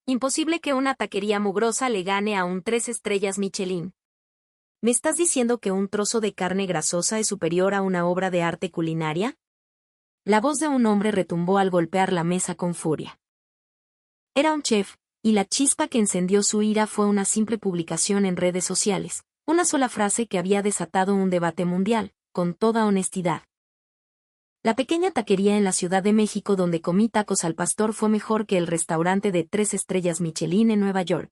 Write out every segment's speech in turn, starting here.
Imposible que una taquería mugrosa le gane a un 3 estrellas Michelin. ¿Me estás diciendo que un trozo de carne grasosa es superior a una obra de arte culinaria? La voz de un hombre retumbó al golpear la mesa con furia. Era un chef, y la chispa que encendió su ira fue una simple publicación en redes sociales, una sola frase que había desatado un debate mundial, con toda honestidad. La pequeña taquería en la Ciudad de México donde comí tacos al pastor fue mejor que el restaurante de 3 estrellas Michelin en Nueva York.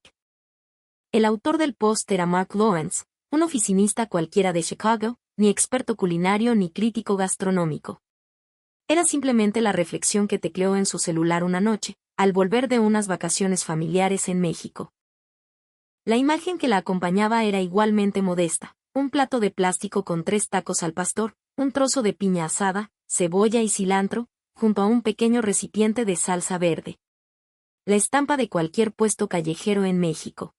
El autor del post era Mark Lawrence, un oficinista cualquiera de Chicago, ni experto culinario ni crítico gastronómico. Era simplemente la reflexión que tecleó en su celular una noche, al volver de unas vacaciones familiares en México. La imagen que la acompañaba era igualmente modesta, un plato de plástico con 3 tacos al pastor, un trozo de piña asada, cebolla y cilantro, junto a un pequeño recipiente de salsa verde. La estampa de cualquier puesto callejero en México.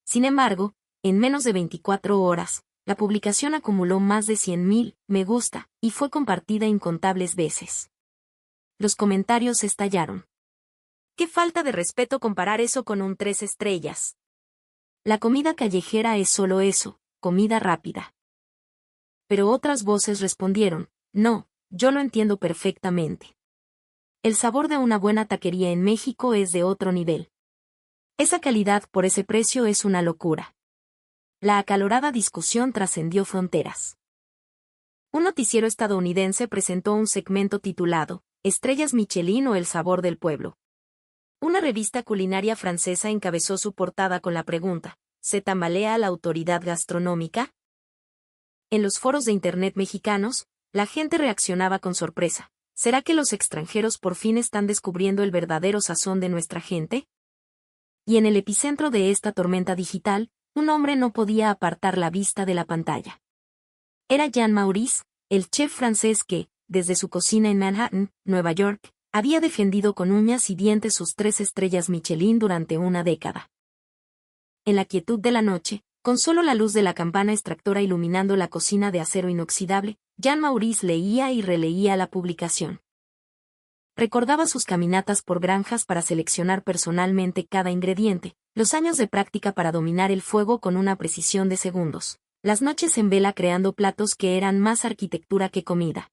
Sin embargo, en menos de 24 horas, la publicación acumuló más de 100,000 me gusta, y fue compartida incontables veces. Los comentarios estallaron. ¡Qué falta de respeto comparar eso con un 3 estrellas! La comida callejera es solo eso, comida rápida. Pero otras voces respondieron, no, yo lo entiendo perfectamente. El sabor de una buena taquería en México es de otro nivel. Esa calidad por ese precio es una locura. La acalorada discusión trascendió fronteras. Un noticiero estadounidense presentó un segmento titulado, Estrellas Michelin o el sabor del pueblo. Una revista culinaria francesa encabezó su portada con la pregunta, ¿se tambalea la autoridad gastronómica? En los foros de Internet mexicanos, la gente reaccionaba con sorpresa. ¿Será que los extranjeros por fin están descubriendo el verdadero sazón de nuestra gente? Y en el epicentro de esta tormenta digital, un hombre no podía apartar la vista de la pantalla. Era Jean Maurice, el chef francés que, desde su cocina en Manhattan, Nueva York, había defendido con uñas y dientes sus 3 estrellas Michelin durante una década. En la quietud de la noche, con solo la luz de la campana extractora iluminando la cocina de acero inoxidable, Jean Maurice leía y releía la publicación. Recordaba sus caminatas por granjas para seleccionar personalmente cada ingrediente, los años de práctica para dominar el fuego con una precisión de segundos, las noches en vela creando platos que eran más arquitectura que comida.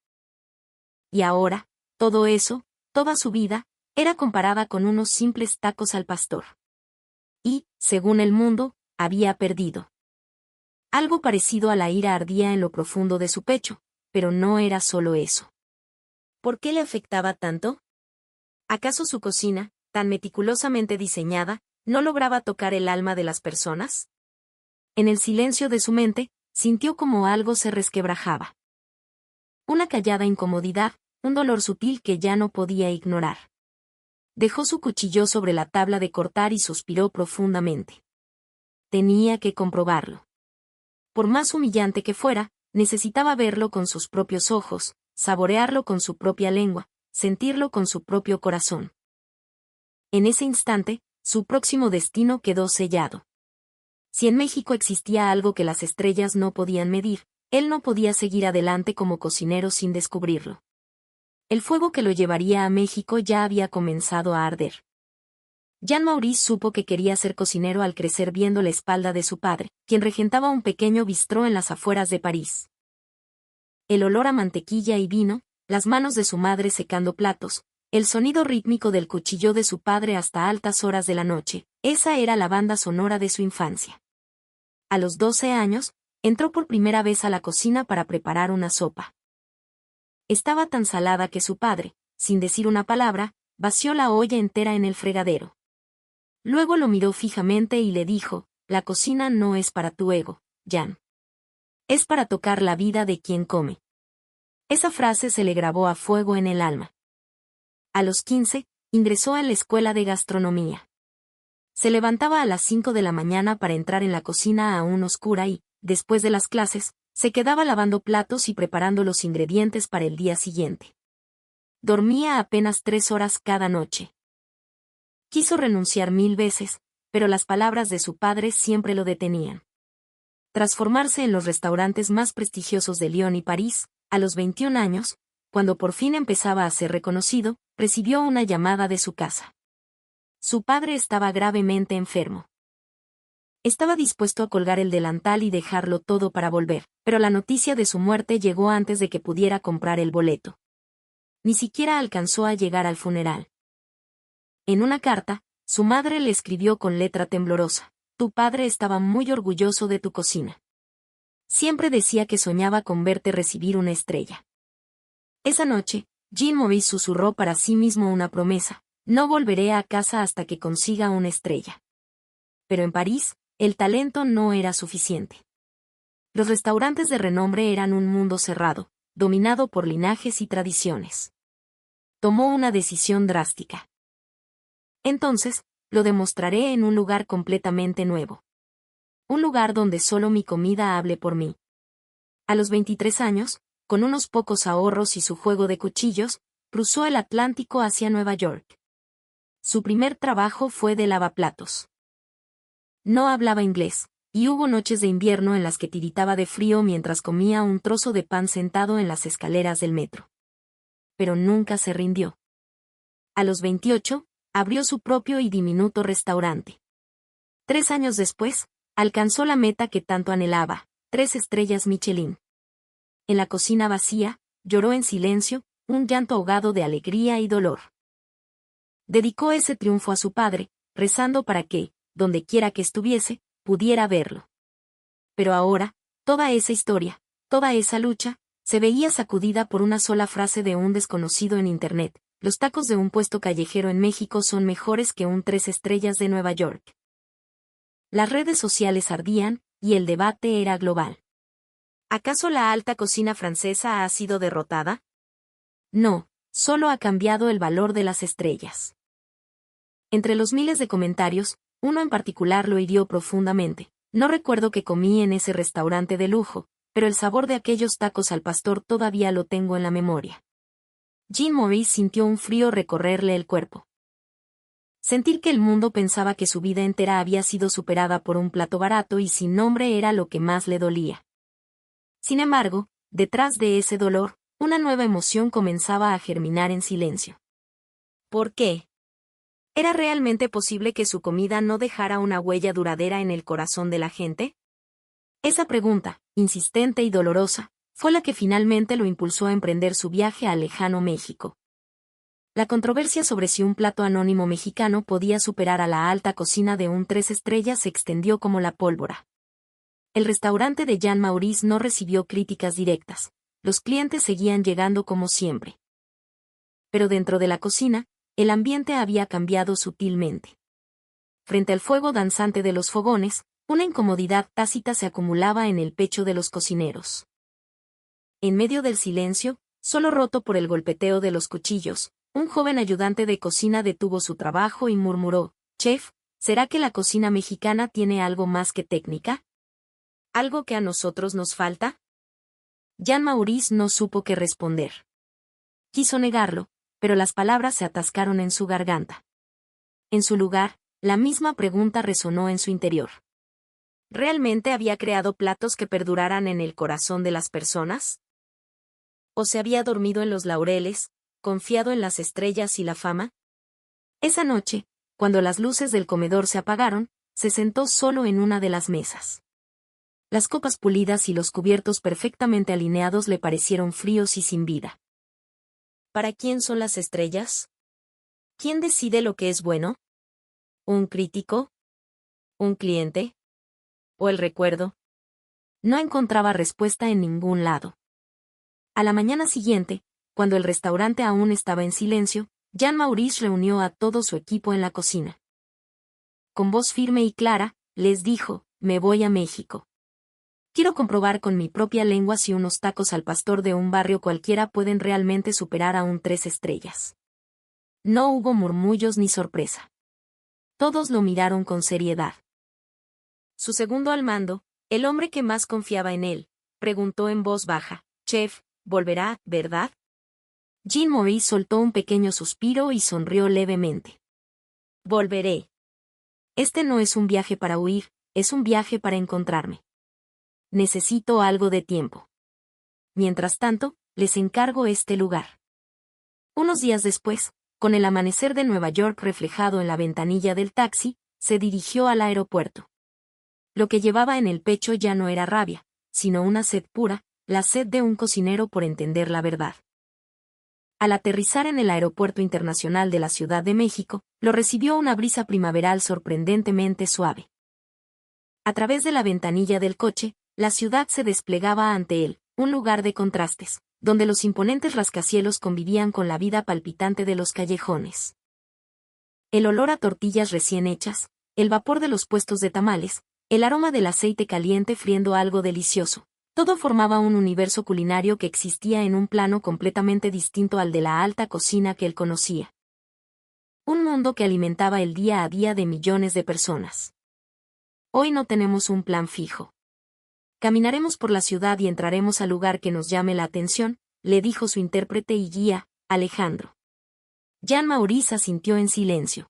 Y ahora, todo eso, toda su vida, era comparada con unos simples tacos al pastor. Y, según el mundo, había perdido. Algo parecido a la ira ardía en lo profundo de su pecho, pero no era solo eso. ¿Por qué le afectaba tanto? ¿Acaso su cocina, tan meticulosamente diseñada, no lograba tocar el alma de las personas? En el silencio de su mente, sintió como algo se resquebrajaba. Una callada incomodidad, un dolor sutil que ya no podía ignorar. Dejó su cuchillo sobre la tabla de cortar y suspiró profundamente. Tenía que comprobarlo. Por más humillante que fuera, necesitaba verlo con sus propios ojos, saborearlo con su propia lengua, sentirlo con su propio corazón. En ese instante, su próximo destino quedó sellado. Si en México existía algo que las estrellas no podían medir, él no podía seguir adelante como cocinero sin descubrirlo. El fuego que lo llevaría a México ya había comenzado a arder. Jean Maurice supo que quería ser cocinero al crecer viendo la espalda de su padre, quien regentaba un pequeño bistró en las afueras de París. El olor a mantequilla y vino, las manos de su madre secando platos, el sonido rítmico del cuchillo de su padre hasta altas horas de la noche, esa era la banda sonora de su infancia. A los 12 años, entró por primera vez a la cocina para preparar una sopa. Estaba tan salada que su padre, sin decir una palabra, vació la olla entera en el fregadero. Luego lo miró fijamente y le dijo, la cocina no es para tu ego, Jean. Es para tocar la vida de quien come. Esa frase se le grabó a fuego en el alma. A los 15, ingresó a la escuela de gastronomía. Se levantaba a las 5 de la mañana para entrar en la cocina aún oscura y, después de las clases, se quedaba lavando platos y preparando los ingredientes para el día siguiente. Dormía apenas 3 horas cada noche. Quiso renunciar 1000 veces, pero las palabras de su padre siempre lo detenían. Tras formarse en los restaurantes más prestigiosos de Lyon y París, a los 21 años, cuando por fin empezaba a ser reconocido, recibió una llamada de su casa. Su padre estaba gravemente enfermo. Estaba dispuesto a colgar el delantal y dejarlo todo para volver, pero la noticia de su muerte llegó antes de que pudiera comprar el boleto. Ni siquiera alcanzó a llegar al funeral. En una carta, su madre le escribió con letra temblorosa: tu padre estaba muy orgulloso de tu cocina. Siempre decía que soñaba con verte recibir una estrella. Esa noche, Jean Maurice susurró para sí mismo una promesa: no volveré a casa hasta que consiga una estrella. Pero en París, el talento no era suficiente. Los restaurantes de renombre eran un mundo cerrado, dominado por linajes y tradiciones. Tomó una decisión drástica. Entonces, lo demostraré en un lugar completamente nuevo. Un lugar donde solo mi comida hable por mí. A los 23 años, con unos pocos ahorros y su juego de cuchillos, cruzó el Atlántico hacia Nueva York. Su primer trabajo fue de lavaplatos. No hablaba inglés, y hubo noches de invierno en las que tiritaba de frío mientras comía un trozo de pan sentado en las escaleras del metro. Pero nunca se rindió. A los 28, abrió su propio y diminuto restaurante. 3 años después, alcanzó la meta que tanto anhelaba: 3 estrellas Michelin. En la cocina vacía, lloró en silencio, un llanto ahogado de alegría y dolor. Dedicó ese triunfo a su padre, rezando para que, donde quiera que estuviese, pudiera verlo. Pero ahora, toda esa historia, toda esa lucha, se veía sacudida por una sola frase de un desconocido en Internet: los tacos de un puesto callejero en México son mejores que un 3 estrellas de Nueva York. Las redes sociales ardían, y el debate era global. ¿Acaso la alta cocina francesa ha sido derrotada? No, solo ha cambiado el valor de las estrellas. Entre los miles de comentarios, uno en particular lo hirió profundamente: no recuerdo qué comí en ese restaurante de lujo, pero el sabor de aquellos tacos al pastor todavía lo tengo en la memoria. Jean Maurice sintió un frío recorrerle el cuerpo. Sentir que el mundo pensaba que su vida entera había sido superada por un plato barato y sin nombre era lo que más le dolía. Sin embargo, detrás de ese dolor, una nueva emoción comenzaba a germinar en silencio. ¿Por qué? ¿Era realmente posible que su comida no dejara una huella duradera en el corazón de la gente? Esa pregunta, insistente y dolorosa, fue la que finalmente lo impulsó a emprender su viaje al lejano México. La controversia sobre si un plato anónimo mexicano podía superar a la alta cocina de un 3 estrellas se extendió como la pólvora. El restaurante de Jean Maurice no recibió críticas directas. Los clientes seguían llegando como siempre. Pero dentro de la cocina, el ambiente había cambiado sutilmente. Frente al fuego danzante de los fogones, una incomodidad tácita se acumulaba en el pecho de los cocineros. En medio del silencio, solo roto por el golpeteo de los cuchillos, un joven ayudante de cocina detuvo su trabajo y murmuró: «Chef, ¿será que la cocina mexicana tiene algo más que técnica? ¿Algo que a nosotros nos falta?» Jean Maurice no supo qué responder. Quiso negarlo, pero las palabras se atascaron en su garganta. En su lugar, la misma pregunta resonó en su interior. ¿Realmente había creado platos que perduraran en el corazón de las personas? ¿O se había dormido en los laureles, confiado en las estrellas y la fama? Esa noche, cuando las luces del comedor se apagaron, se sentó solo en una de las mesas. Las copas pulidas y los cubiertos perfectamente alineados le parecieron fríos y sin vida. ¿Para quién son las estrellas? ¿Quién decide lo que es bueno? ¿Un crítico? ¿Un cliente? ¿O el recuerdo? No encontraba respuesta en ningún lado. A la mañana siguiente, cuando el restaurante aún estaba en silencio, Jean Maurice reunió a todo su equipo en la cocina. Con voz firme y clara, les dijo: «Me voy a México. Quiero comprobar con mi propia lengua si unos tacos al pastor de un barrio cualquiera pueden realmente superar a un 3 estrellas». No hubo murmullos ni sorpresa. Todos lo miraron con seriedad. Su segundo al mando, el hombre que más confiaba en él, preguntó en voz baja: «Chef, volverá, ¿verdad?» Jean Maurice soltó un pequeño suspiro y sonrió levemente. «Volveré. Este no es un viaje para huir, es un viaje para encontrarme. Necesito algo de tiempo. Mientras tanto, les encargo este lugar». Unos días después, con el amanecer de Nueva York reflejado en la ventanilla del taxi, se dirigió al aeropuerto. Lo que llevaba en el pecho ya no era rabia, sino una sed pura, la sed de un cocinero por entender la verdad. Al aterrizar en el Aeropuerto Internacional de la Ciudad de México, lo recibió una brisa primaveral sorprendentemente suave. A través de la ventanilla del coche, la ciudad se desplegaba ante él, un lugar de contrastes, donde los imponentes rascacielos convivían con la vida palpitante de los callejones. El olor a tortillas recién hechas, el vapor de los puestos de tamales, el aroma del aceite caliente friendo algo delicioso. Todo formaba un universo culinario que existía en un plano completamente distinto al de la alta cocina que él conocía. Un mundo que alimentaba el día a día de millones de personas. Hoy no tenemos un plan fijo. Caminaremos por la ciudad y entraremos al lugar que nos llame la atención, le dijo su intérprete y guía, Alejandro. Jean Maurice asintió en silencio.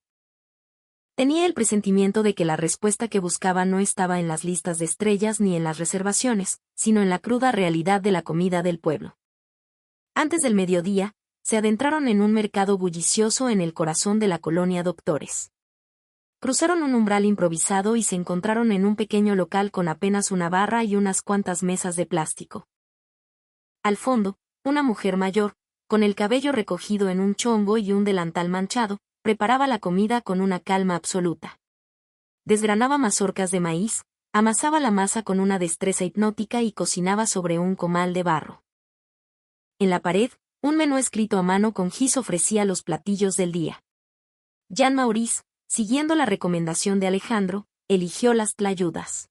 Tenía el presentimiento de que la respuesta que buscaba no estaba en las listas de estrellas ni en las reservaciones, sino en la cruda realidad de la comida del pueblo. Antes del mediodía, se adentraron en un mercado bullicioso en el corazón de la colonia Doctores. Cruzaron un umbral improvisado y se encontraron en un pequeño local con apenas una barra y unas cuantas mesas de plástico. Al fondo, una mujer mayor, con el cabello recogido en un chongo y un delantal manchado, preparaba la comida con una calma absoluta. Desgranaba mazorcas de maíz, amasaba la masa con una destreza hipnótica y cocinaba sobre un comal de barro. En la pared, un menú escrito a mano con gis ofrecía los platillos del día. Jean Maurice, siguiendo la recomendación de Alejandro, eligió las tlayudas.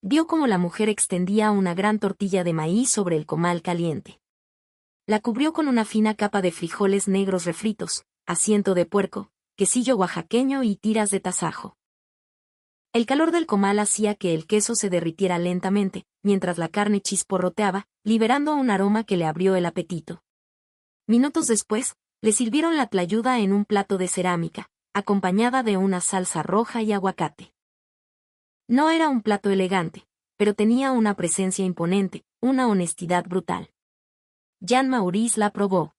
Vio cómo la mujer extendía una gran tortilla de maíz sobre el comal caliente. La cubrió con una fina capa de frijoles negros refritos, asiento de puerco, quesillo oaxaqueño y tiras de tasajo. El calor del comal hacía que el queso se derritiera lentamente, mientras la carne chisporroteaba, liberando un aroma que le abrió el apetito. Minutos después, le sirvieron la tlayuda en un plato de cerámica, acompañada de una salsa roja y aguacate. No era un plato elegante, pero tenía una presencia imponente, una honestidad brutal. Jean Maurice la probó.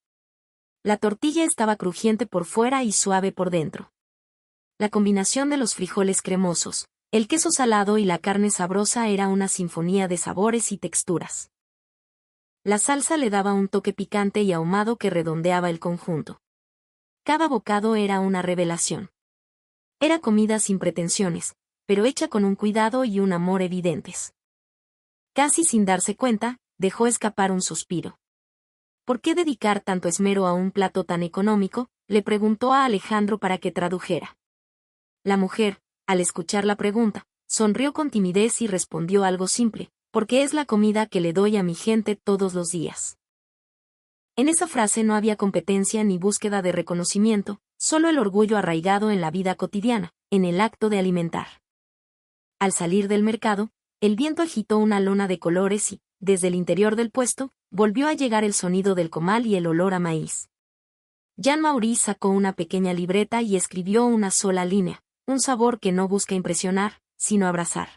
La tortilla estaba crujiente por fuera y suave por dentro. La combinación de los frijoles cremosos, el queso salado y la carne sabrosa era una sinfonía de sabores y texturas. La salsa le daba un toque picante y ahumado que redondeaba el conjunto. Cada bocado era una revelación. Era comida sin pretensiones, pero hecha con un cuidado y un amor evidentes. Casi sin darse cuenta, dejó escapar un suspiro. ¿Por qué dedicar tanto esmero a un plato tan económico?, le preguntó a Alejandro para que tradujera. La mujer, al escuchar la pregunta, sonrió con timidez y respondió algo simple, porque es la comida que le doy a mi gente todos los días. En esa frase no había competencia ni búsqueda de reconocimiento, solo el orgullo arraigado en la vida cotidiana, en el acto de alimentar. Al salir del mercado, el viento agitó una lona de colores y, desde el interior del puesto, volvió a llegar el sonido del comal y el olor a maíz. Jean Maurice sacó una pequeña libreta y escribió una sola línea, un sabor que no busca impresionar, sino abrazar.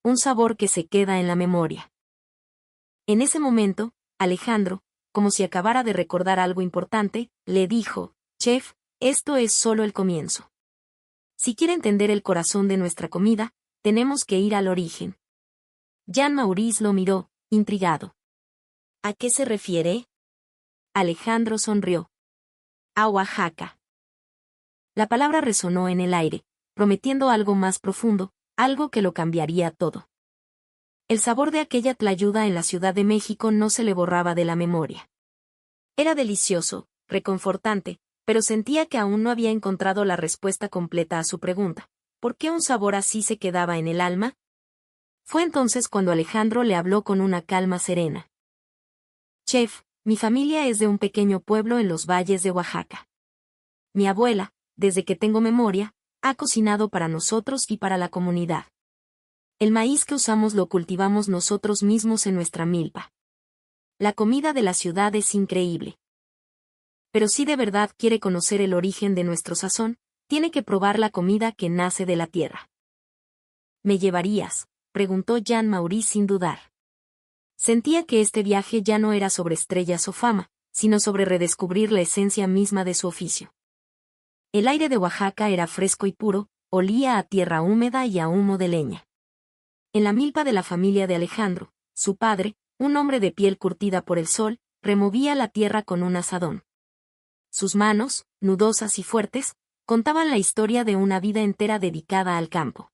Un sabor que se queda en la memoria. En ese momento, Alejandro, como si acabara de recordar algo importante, le dijo, «Chef, esto es solo el comienzo. Si quiere entender el corazón de nuestra comida, tenemos que ir al origen». Jean Maurice lo miró, intrigado. ¿A qué se refiere? Alejandro sonrió. A Oaxaca. La palabra resonó en el aire, prometiendo algo más profundo, algo que lo cambiaría todo. El sabor de aquella tlayuda en la Ciudad de México no se le borraba de la memoria. Era delicioso, reconfortante, pero sentía que aún no había encontrado la respuesta completa a su pregunta. ¿Por qué un sabor así se quedaba en el alma? Fue entonces cuando Alejandro le habló con una calma serena. Chef, mi familia es de un pequeño pueblo en los valles de Oaxaca. Mi abuela, desde que tengo memoria, ha cocinado para nosotros y para la comunidad. El maíz que usamos lo cultivamos nosotros mismos en nuestra milpa. La comida de la ciudad es increíble. Pero si de verdad quiere conocer el origen de nuestro sazón, tiene que probar la comida que nace de la tierra. ¿Me llevarías?, preguntó Jean Maurice sin dudar. Sentía que este viaje ya no era sobre estrellas o fama, sino sobre redescubrir la esencia misma de su oficio. El aire de Oaxaca era fresco y puro, olía a tierra húmeda y a humo de leña. En la milpa de la familia de Alejandro, su padre, un hombre de piel curtida por el sol, removía la tierra con un azadón. Sus manos, nudosas y fuertes, contaban la historia de una vida entera dedicada al campo.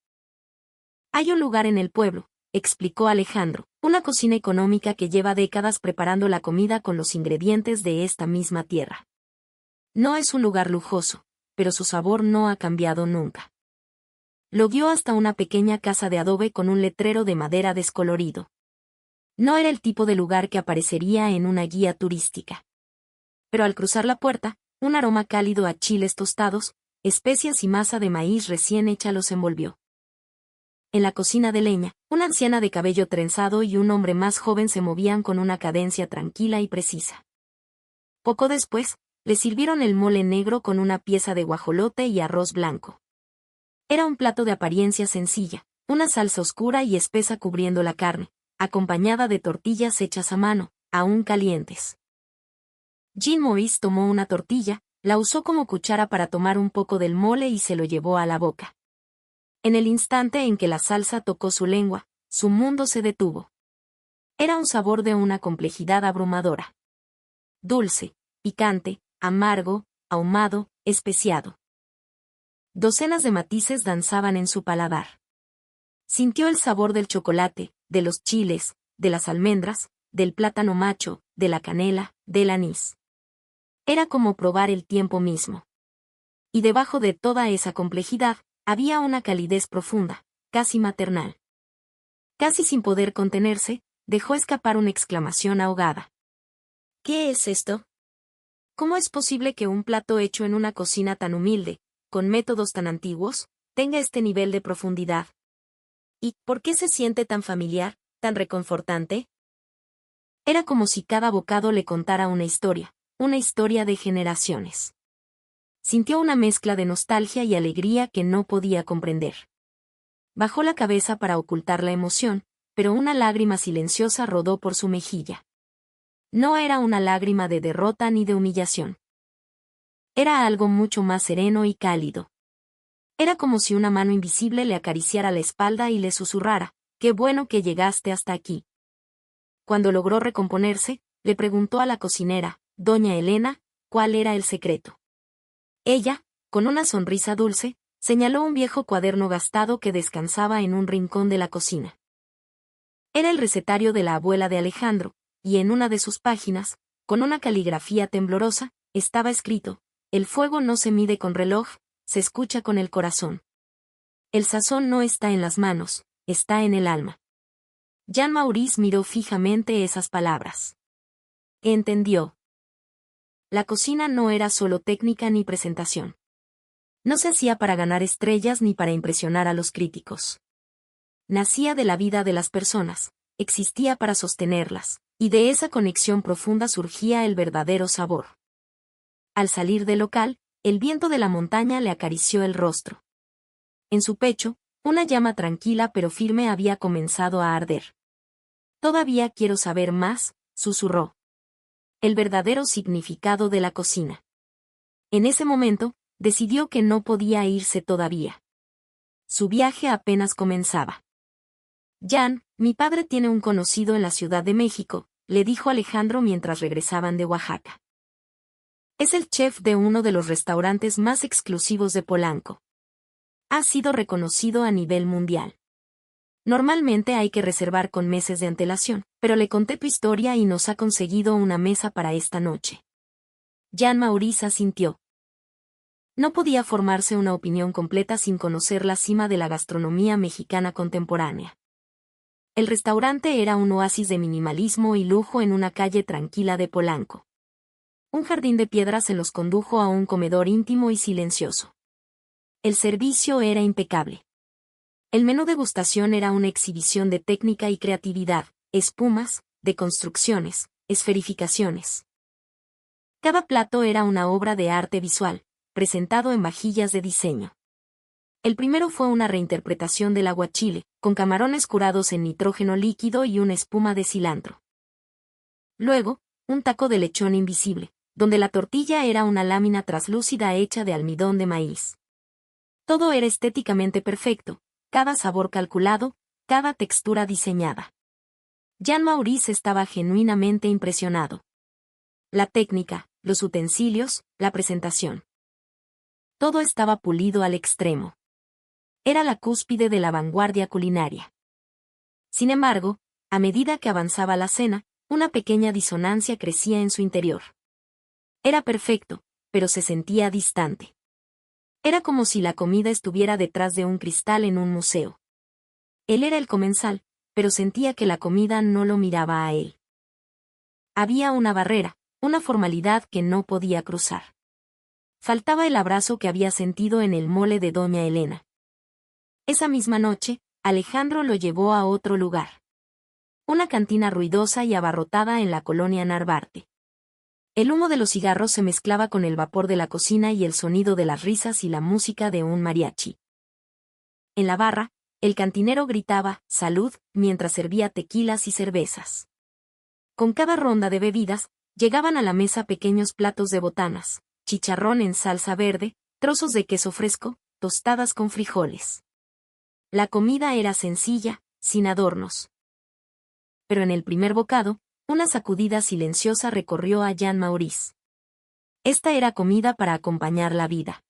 Hay un lugar en el pueblo, explicó Alejandro, una cocina económica que lleva décadas preparando la comida con los ingredientes de esta misma tierra. No es un lugar lujoso, pero su sabor no ha cambiado nunca. Lo guió hasta una pequeña casa de adobe con un letrero de madera descolorido. No era el tipo de lugar que aparecería en una guía turística. Pero al cruzar la puerta, un aroma cálido a chiles tostados, especias y masa de maíz recién hecha los envolvió. En la cocina de leña, una anciana de cabello trenzado y un hombre más joven se movían con una cadencia tranquila y precisa. Poco después, le sirvieron el mole negro con una pieza de guajolote y arroz blanco. Era un plato de apariencia sencilla, una salsa oscura y espesa cubriendo la carne, acompañada de tortillas hechas a mano, aún calientes. Jean Maurice tomó una tortilla, la usó como cuchara para tomar un poco del mole y se lo llevó a la boca. En el instante en que la salsa tocó su lengua, su mundo se detuvo. Era un sabor de una complejidad abrumadora. Dulce, picante, amargo, ahumado, especiado. Docenas de matices danzaban en su paladar. Sintió el sabor del chocolate, de los chiles, de las almendras, del plátano macho, de la canela, del anís. Era como probar el tiempo mismo. Y debajo de toda esa complejidad, había una calidez profunda, casi maternal. Casi sin poder contenerse, dejó escapar una exclamación ahogada. ¿Qué es esto? ¿Cómo es posible que un plato hecho en una cocina tan humilde, con métodos tan antiguos, tenga este nivel de profundidad? ¿Y por qué se siente tan familiar, tan reconfortante? Era como si cada bocado le contara una historia de generaciones. Sintió una mezcla de nostalgia y alegría que no podía comprender. Bajó la cabeza para ocultar la emoción, pero una lágrima silenciosa rodó por su mejilla. No era una lágrima de derrota ni de humillación. Era algo mucho más sereno y cálido. Era como si una mano invisible le acariciara la espalda y le susurrara, «Qué bueno que llegaste hasta aquí». Cuando logró recomponerse, le preguntó a la cocinera, doña Elena, cuál era el secreto. Ella, con una sonrisa dulce, señaló un viejo cuaderno gastado que descansaba en un rincón de la cocina. Era el recetario de la abuela de Alejandro, y en una de sus páginas, con una caligrafía temblorosa, estaba escrito, «El fuego no se mide con reloj, se escucha con el corazón. El sazón no está en las manos, está en el alma». Jean Maurice miró fijamente esas palabras. Entendió. La cocina no era solo técnica ni presentación. No se hacía para ganar estrellas ni para impresionar a los críticos. Nacía de la vida de las personas, existía para sostenerlas, y de esa conexión profunda surgía el verdadero sabor. Al salir del local, el viento de la montaña le acarició el rostro. En su pecho, una llama tranquila pero firme había comenzado a arder. «Todavía quiero saber más», susurró. El verdadero significado de la cocina. En ese momento, decidió que no podía irse todavía. Su viaje apenas comenzaba. «Jan, mi padre tiene un conocido en la Ciudad de México», le dijo Alejandro mientras regresaban de Oaxaca. «Es el chef de uno de los restaurantes más exclusivos de Polanco. Ha sido reconocido a nivel mundial. Normalmente hay que reservar con meses de antelación, pero le conté tu historia y nos ha conseguido una mesa para esta noche». Jean Maurice asintió. No podía formarse una opinión completa sin conocer la cima de la gastronomía mexicana contemporánea. El restaurante era un oasis de minimalismo y lujo en una calle tranquila de Polanco. Un jardín de piedras se los condujo a un comedor íntimo y silencioso. El servicio era impecable. El menú degustación era una exhibición de técnica y creatividad, espumas, deconstrucciones, esferificaciones. Cada plato era una obra de arte visual, presentado en vajillas de diseño. El primero fue una reinterpretación del aguachile, con camarones curados en nitrógeno líquido y una espuma de cilantro. Luego, un taco de lechón invisible, donde la tortilla era una lámina traslúcida hecha de almidón de maíz. Todo era estéticamente perfecto, cada sabor calculado, cada textura diseñada. Jean-Maurice estaba genuinamente impresionado. La técnica, los utensilios, la presentación. Todo estaba pulido al extremo. Era la cúspide de la vanguardia culinaria. Sin embargo, a medida que avanzaba la cena, una pequeña disonancia crecía en su interior. Era perfecto, pero se sentía distante. Era como si la comida estuviera detrás de un cristal en un museo. Él era el comensal, pero sentía que la comida no lo miraba a él. Había una barrera, una formalidad que no podía cruzar. Faltaba el abrazo que había sentido en el mole de doña Elena. Esa misma noche, Alejandro lo llevó a otro lugar. Una cantina ruidosa y abarrotada en la colonia Narvarte. El humo de los cigarros se mezclaba con el vapor de la cocina y el sonido de las risas y la música de un mariachi. En la barra, el cantinero gritaba «Salud» mientras servía tequilas y cervezas. Con cada ronda de bebidas, llegaban a la mesa pequeños platos de botanas, chicharrón en salsa verde, trozos de queso fresco, tostadas con frijoles. La comida era sencilla, sin adornos. Pero en el primer bocado, una sacudida silenciosa recorrió a Jean-Maurice. Esta era comida para acompañar la vida.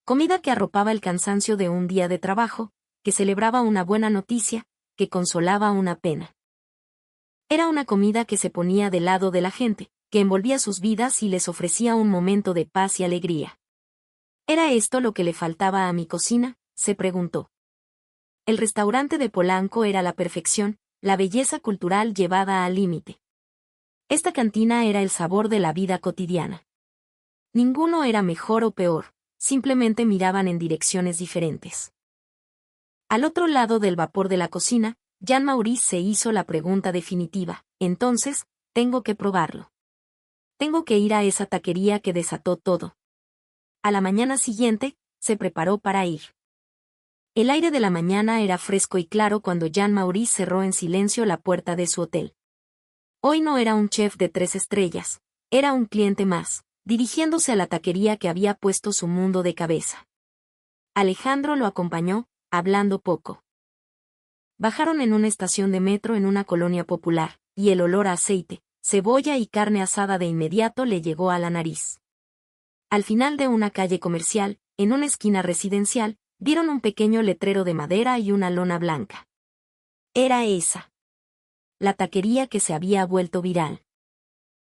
Comida que arropaba el cansancio de un día de trabajo, que celebraba una buena noticia, que consolaba una pena. Era una comida que se ponía del lado de la gente, que envolvía sus vidas y les ofrecía un momento de paz y alegría. ¿Era esto lo que le faltaba a mi cocina?, se preguntó. El restaurante de Polanco era la perfección, la belleza cultural llevada al límite. Esta cantina era el sabor de la vida cotidiana. Ninguno era mejor o peor, simplemente miraban en direcciones diferentes. Al otro lado del vapor de la cocina, Jean-Maurice se hizo la pregunta definitiva: entonces, tengo que probarlo. Tengo que ir a esa taquería que desató todo. A la mañana siguiente, se preparó para ir. El aire de la mañana era fresco y claro cuando Jean-Maurice cerró en silencio la puerta de su hotel. Hoy no era un chef de 3 estrellas, era un cliente más, dirigiéndose a la taquería que había puesto su mundo de cabeza. Alejandro lo acompañó, hablando poco. Bajaron en una estación de metro en una colonia popular, y el olor a aceite, cebolla y carne asada de inmediato le llegó a la nariz. Al final de una calle comercial, en una esquina residencial, vieron un pequeño letrero de madera y una lona blanca. Era esa. La taquería que se había vuelto viral.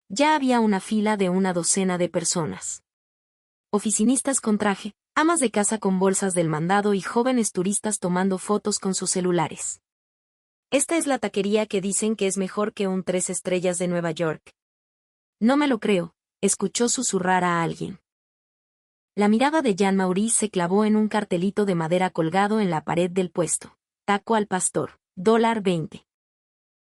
Ya había una fila de una docena de personas. Oficinistas con traje, amas de casa con bolsas del mandado y jóvenes turistas tomando fotos con sus celulares. Esta es la taquería que dicen que es mejor que un 3 estrellas de Nueva York. No me lo creo, escuchó susurrar a alguien. La mirada de Jean-Maurice se clavó en un cartelito de madera colgado en la pared del puesto. Taco al pastor, $20.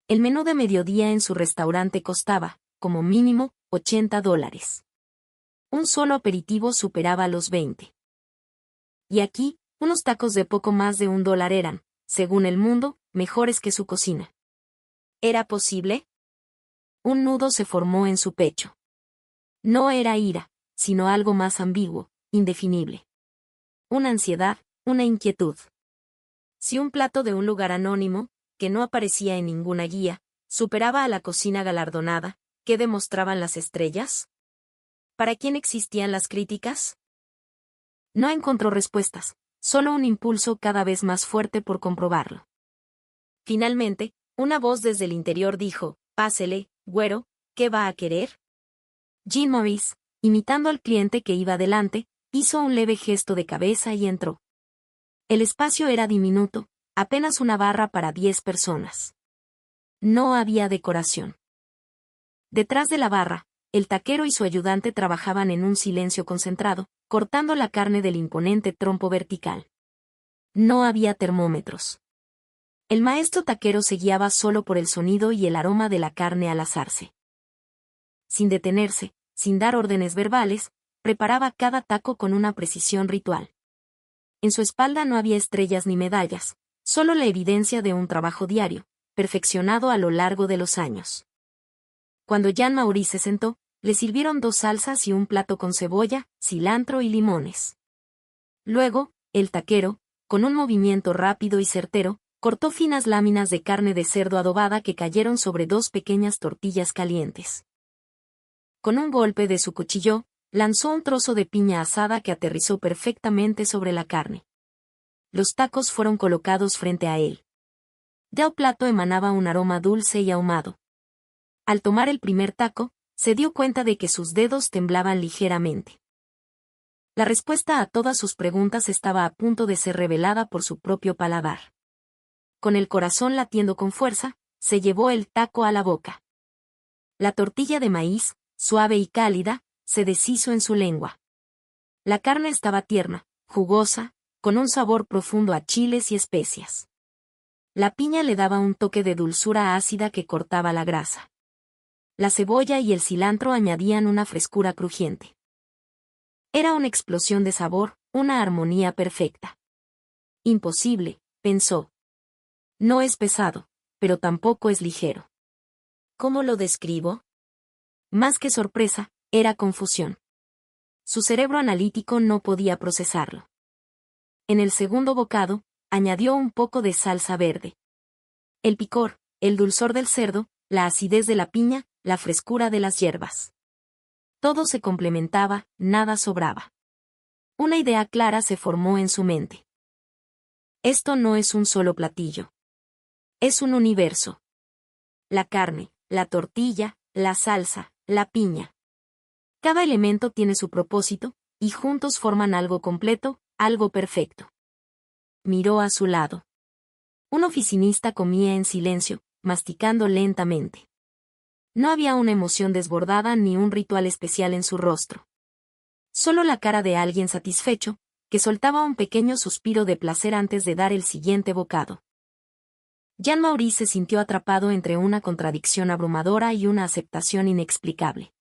El menú de mediodía en su restaurante costaba, como mínimo, $80. Un solo aperitivo superaba los 20. Y aquí, unos tacos de poco más de $1 eran, según el mundo, mejores que su cocina. ¿Era posible? Un nudo se formó en su pecho. No era ira, sino algo más ambiguo, indefinible. Una ansiedad, una inquietud. Si un plato de un lugar anónimo, que no aparecía en ninguna guía, superaba a la cocina galardonada, ¿qué demostraban las estrellas? ¿Para quién existían las críticas? No encontró respuestas, solo un impulso cada vez más fuerte por comprobarlo. Finalmente, una voz desde el interior dijo: «Pásele, güero, ¿qué va a querer?» Jean-Maurice, imitando al cliente que iba delante, hizo un leve gesto de cabeza y entró. El espacio era diminuto, apenas una barra para 10 personas. No había decoración. Detrás de la barra, el taquero y su ayudante trabajaban en un silencio concentrado, cortando la carne del imponente trompo vertical. No había termómetros. El maestro taquero se guiaba solo por el sonido y el aroma de la carne al asarse. Sin detenerse, sin dar órdenes verbales, preparaba cada taco con una precisión ritual. En su espalda no había estrellas ni medallas, solo la evidencia de un trabajo diario, perfeccionado a lo largo de los años. Cuando Jean Maurice se sentó, le sirvieron 2 salsas y un plato con cebolla, cilantro y limones. Luego, el taquero, con un movimiento rápido y certero, cortó finas láminas de carne de cerdo adobada que cayeron sobre 2 pequeñas tortillas calientes. Con un golpe de su cuchillo, lanzó un trozo de piña asada que aterrizó perfectamente sobre la carne. Los tacos fueron colocados frente a él. Del plato emanaba un aroma dulce y ahumado. Al tomar el primer taco, se dio cuenta de que sus dedos temblaban ligeramente. La respuesta a todas sus preguntas estaba a punto de ser revelada por su propio paladar. Con el corazón latiendo con fuerza, se llevó el taco a la boca. La tortilla de maíz, suave y cálida, se deshizo en su lengua. La carne estaba tierna, jugosa, con un sabor profundo a chiles y especias. La piña le daba un toque de dulzura ácida que cortaba la grasa. La cebolla y el cilantro añadían una frescura crujiente. Era una explosión de sabor, una armonía perfecta. Imposible, pensó. No es pesado, pero tampoco es ligero. ¿Cómo lo describo? Más que sorpresa, era confusión. Su cerebro analítico no podía procesarlo. En el segundo bocado, añadió un poco de salsa verde. El picor, el dulzor del cerdo, la acidez de la piña, la frescura de las hierbas. Todo se complementaba, nada sobraba. Una idea clara se formó en su mente. Esto no es un solo platillo. Es un universo. La carne, la tortilla, la salsa, la piña. Cada elemento tiene su propósito, y juntos forman algo completo, algo perfecto. Miró a su lado. Un oficinista comía en silencio, masticando lentamente. No había una emoción desbordada ni un ritual especial en su rostro. Solo la cara de alguien satisfecho, que soltaba un pequeño suspiro de placer antes de dar el siguiente bocado. Jean Maurice se sintió atrapado entre una contradicción abrumadora y una aceptación inexplicable.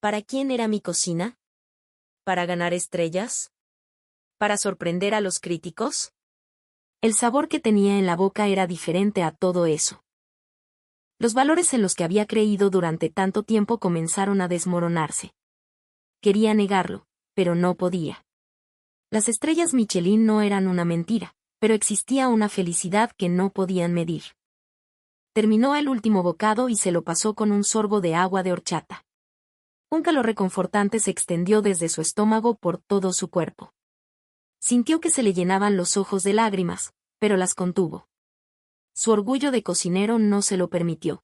¿Para quién era mi cocina? ¿Para ganar estrellas? ¿Para sorprender a los críticos? El sabor que tenía en la boca era diferente a todo eso. Los valores en los que había creído durante tanto tiempo comenzaron a desmoronarse. Quería negarlo, pero no podía. Las estrellas Michelin no eran una mentira, pero existía una felicidad que no podían medir. Terminó el último bocado y se lo pasó con un sorbo de agua de horchata. Un calor reconfortante se extendió desde su estómago por todo su cuerpo. Sintió que se le llenaban los ojos de lágrimas, pero las contuvo. Su orgullo de cocinero no se lo permitió.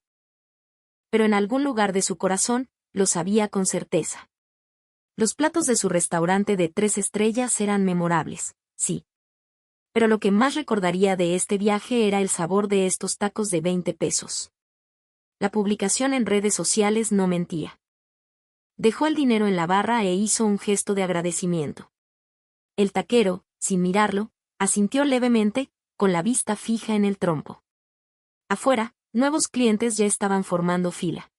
Pero en algún lugar de su corazón, lo sabía con certeza. Los platos de su restaurante de 3 estrellas eran memorables, sí. Pero lo que más recordaría de este viaje era el sabor de estos tacos de 20 pesos. La publicación en redes sociales no mentía. Dejó el dinero en la barra e hizo un gesto de agradecimiento. El taquero, sin mirarlo, asintió levemente, con la vista fija en el trompo. Afuera, nuevos clientes ya estaban formando fila.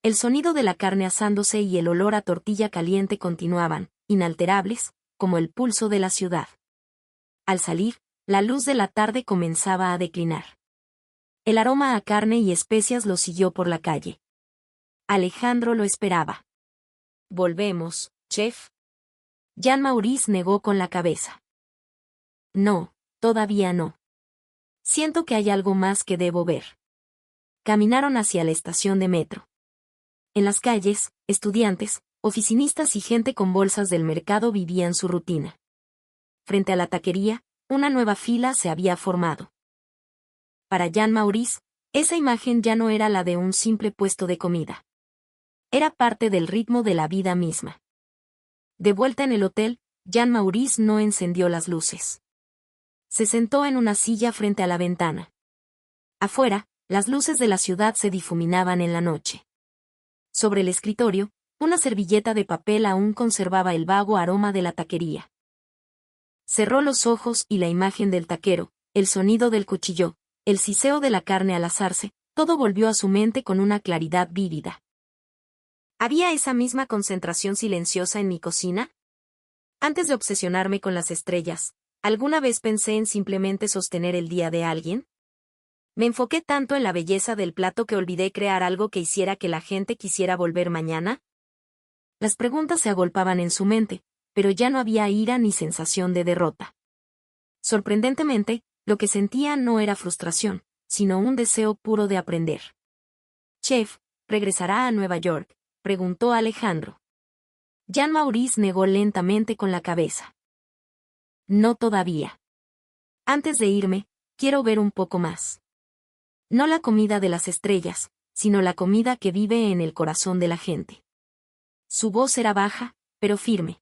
El sonido de la carne asándose y el olor a tortilla caliente continuaban, inalterables, como el pulso de la ciudad. Al salir, la luz de la tarde comenzaba a declinar. El aroma a carne y especias lo siguió por la calle. Alejandro lo esperaba. Volvemos, chef. Jean Maurice negó con la cabeza. No, todavía no. Siento que hay algo más que debo ver. Caminaron hacia la estación de metro. En las calles, estudiantes, oficinistas y gente con bolsas del mercado vivían su rutina. Frente a la taquería, una nueva fila se había formado. Para Jean Maurice, esa imagen ya no era la de un simple puesto de comida. Era parte del ritmo de la vida misma. De vuelta en el hotel, Jean Maurice no encendió las luces. Se sentó en una silla frente a la ventana. Afuera, las luces de la ciudad se difuminaban en la noche. Sobre el escritorio, una servilleta de papel aún conservaba el vago aroma de la taquería. Cerró los ojos y la imagen del taquero, el sonido del cuchillo, el siseo de la carne al asarse, todo volvió a su mente con una claridad vívida. ¿Había esa misma concentración silenciosa en mi cocina? Antes de obsesionarme con las estrellas, ¿alguna vez pensé en simplemente sostener el día de alguien? Me enfoqué tanto en la belleza del plato que olvidé crear algo que hiciera que la gente quisiera volver mañana. Las preguntas se agolpaban en su mente, pero ya no había ira ni sensación de derrota. Sorprendentemente, lo que sentía no era frustración, sino un deseo puro de aprender. «Chef, ¿regresará a Nueva York?», preguntó Alejandro. Jean-Maurice negó lentamente con la cabeza. «No todavía. Antes de irme, quiero ver un poco más. No la comida de las estrellas, sino la comida que vive en el corazón de la gente». Su voz era baja, pero firme.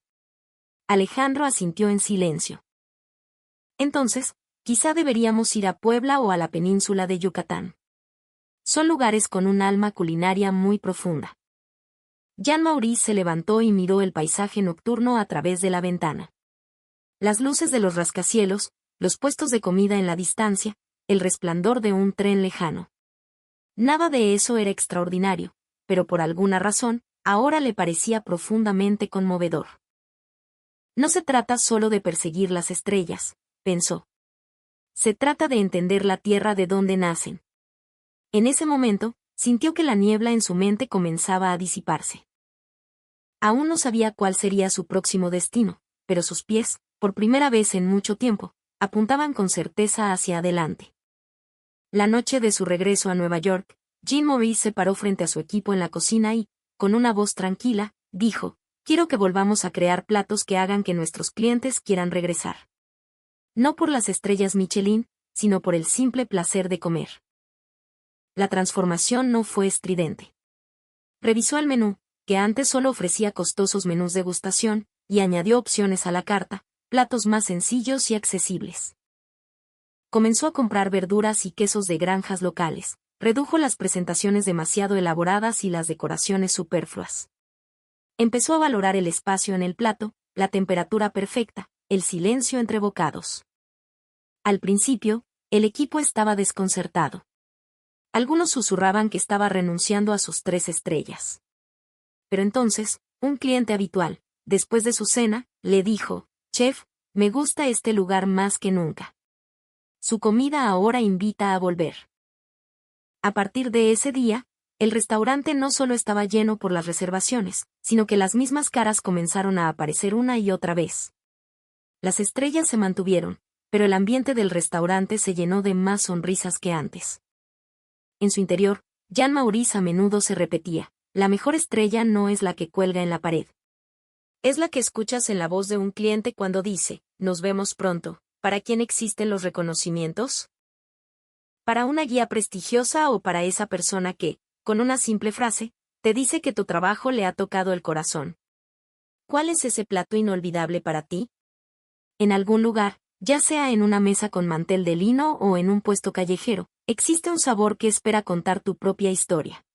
Alejandro asintió en silencio. «Entonces, quizá deberíamos ir a Puebla o a la península de Yucatán. Son lugares con un alma culinaria muy profunda». Jean-Maurice se levantó y miró el paisaje nocturno a través de la ventana. Las luces de los rascacielos, los puestos de comida en la distancia, el resplandor de un tren lejano. Nada de eso era extraordinario, pero por alguna razón, ahora le parecía profundamente conmovedor. No se trata solo de perseguir las estrellas, pensó. Se trata de entender la tierra de donde nacen. En ese momento, sintió que la niebla en su mente comenzaba a disiparse. Aún no sabía cuál sería su próximo destino, pero sus pies, por primera vez en mucho tiempo, apuntaban con certeza hacia adelante. La noche de su regreso a Nueva York, Jean-Maurice se paró frente a su equipo en la cocina y, con una voz tranquila, dijo: «Quiero que volvamos a crear platos que hagan que nuestros clientes quieran regresar. No por las estrellas Michelin, sino por el simple placer de comer». La transformación no fue estridente. Revisó el menú, que antes solo ofrecía costosos menús de degustación, y añadió opciones a la carta, platos más sencillos y accesibles. Comenzó a comprar verduras y quesos de granjas locales, redujo las presentaciones demasiado elaboradas y las decoraciones superfluas. Empezó a valorar el espacio en el plato, la temperatura perfecta, el silencio entre bocados. Al principio, el equipo estaba desconcertado. Algunos susurraban que estaba renunciando a sus 3 estrellas. Pero entonces, un cliente habitual, después de su cena, le dijo: «Chef, me gusta este lugar más que nunca. Su comida ahora invita a volver». A partir de ese día, el restaurante no solo estaba lleno por las reservaciones, sino que las mismas caras comenzaron a aparecer una y otra vez. Las estrellas se mantuvieron, pero el ambiente del restaurante se llenó de más sonrisas que antes. En su interior, Jean-Maurice a menudo se repetía: «La mejor estrella no es la que cuelga en la pared. Es la que escuchas en la voz de un cliente cuando dice: «Nos vemos pronto». ¿Para quién existen los reconocimientos? ¿Para una guía prestigiosa o para esa persona que, con una simple frase, te dice que tu trabajo le ha tocado el corazón? ¿Cuál es ese plato inolvidable para ti? En algún lugar, ya sea en una mesa con mantel de lino o en un puesto callejero, existe un sabor que espera contar tu propia historia.